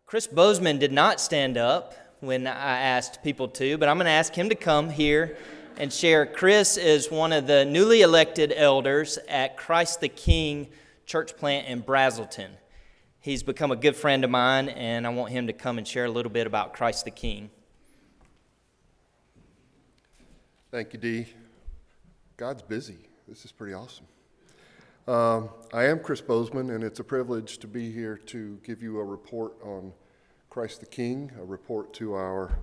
Chris Bozeman did not stand up when I asked people to, but I'm going to ask him to come here and share. Chris is one of the newly elected elders at Christ the King church plant in Braselton. He's become a good friend of mine, and I want him to come and share a little bit about Christ the King. Thank you, Dee. God's busy. This is pretty awesome. I am Chris Bozeman, and it's a privilege to be here to give you a report on Christ the King, a report to our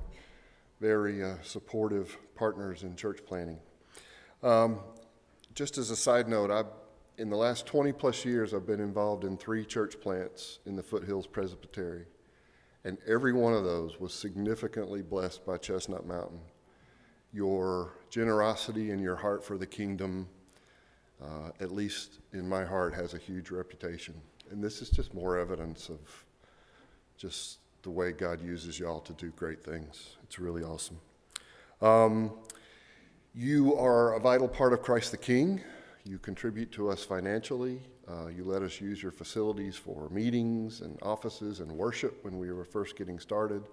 very supportive partners in church planting. Just as a side note, in the last 20 plus years, I've been involved in 3 church plants in the Foothills Presbytery, and every one of those was significantly blessed by Chestnut Mountain. Your generosity and your heart for the kingdom, at least in my heart, has a huge reputation. And this is just more evidence of just the way God uses y'all to do great things. It's really awesome. You are a vital part of Christ the King. You contribute to us financially. You let us use your facilities for meetings and offices and worship when we were first getting started.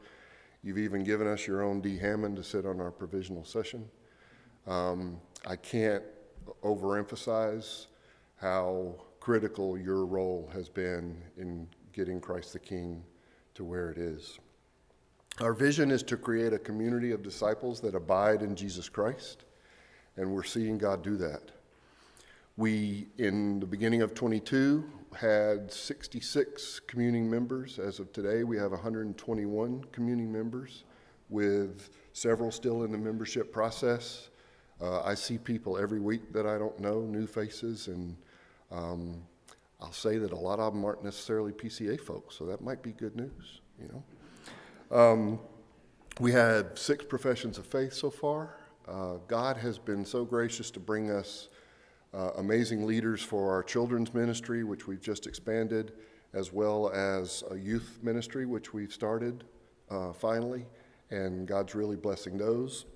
You've even given us your own D. Hammond to sit on our provisional session. I can't overemphasize how critical your role has been in getting Christ the King to where it is. Our vision is to create a community of disciples that abide in Jesus Christ, and we're seeing God do that. We, in the beginning of 22, had 66 communing members. As of today, we have 121 communing members, with several still in the membership process. I see people every week that I don't know, new faces, and I'll say that a lot of them aren't necessarily PCA folks, so that might be good news, you know. We had 6 professions of faith so far. God has been so gracious to bring us amazing leaders for our children's ministry, which we've just expanded, as well as a youth ministry, which we've started finally, and God's really blessing those.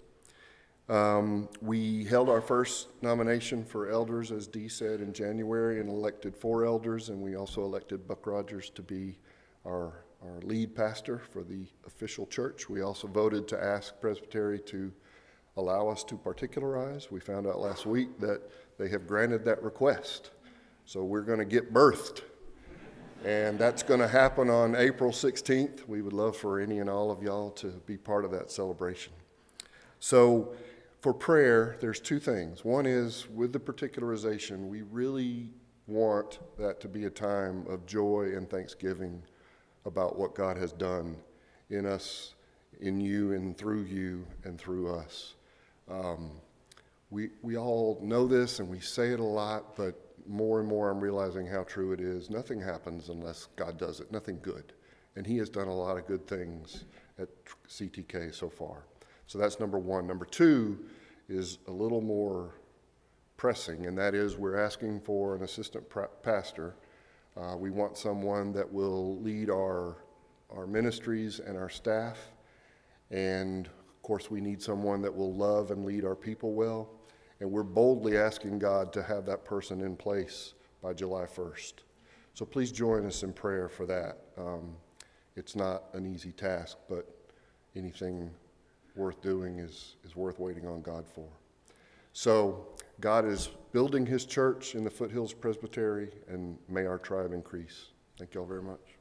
We held our first nomination for elders, as Dee said, in January, and elected 4 elders, and we also elected Buck Rogers to be our lead pastor for the official church. We also voted to ask Presbytery to allow us to particularize. We found out last week that they have granted that request. So we're going to get birthed. And that's going to happen on April 16th. We would love for any and all of y'all to be part of that celebration. So for prayer, there's 2 things. One is, with the particularization, we really want that to be a time of joy and thanksgiving about what God has done in us, in you, and through us. We all know this and we say it a lot, but more and more I'm realizing how true it is. Nothing happens unless God does it, nothing good. And he has done a lot of good things at CTK so far. So that's number 1. Number 2 is a little more pressing, and that is we're asking for an assistant pastor. We want someone that will lead our ministries and our staff, and of course we need someone that will love and lead our people well, and we're boldly asking God to have that person in place by July 1st. So please join us in prayer for that. It's not an easy task, but anything worth doing is worth waiting on God for. So God is building his church in the Foothills Presbytery, and may our tribe increase. Thank you all very much.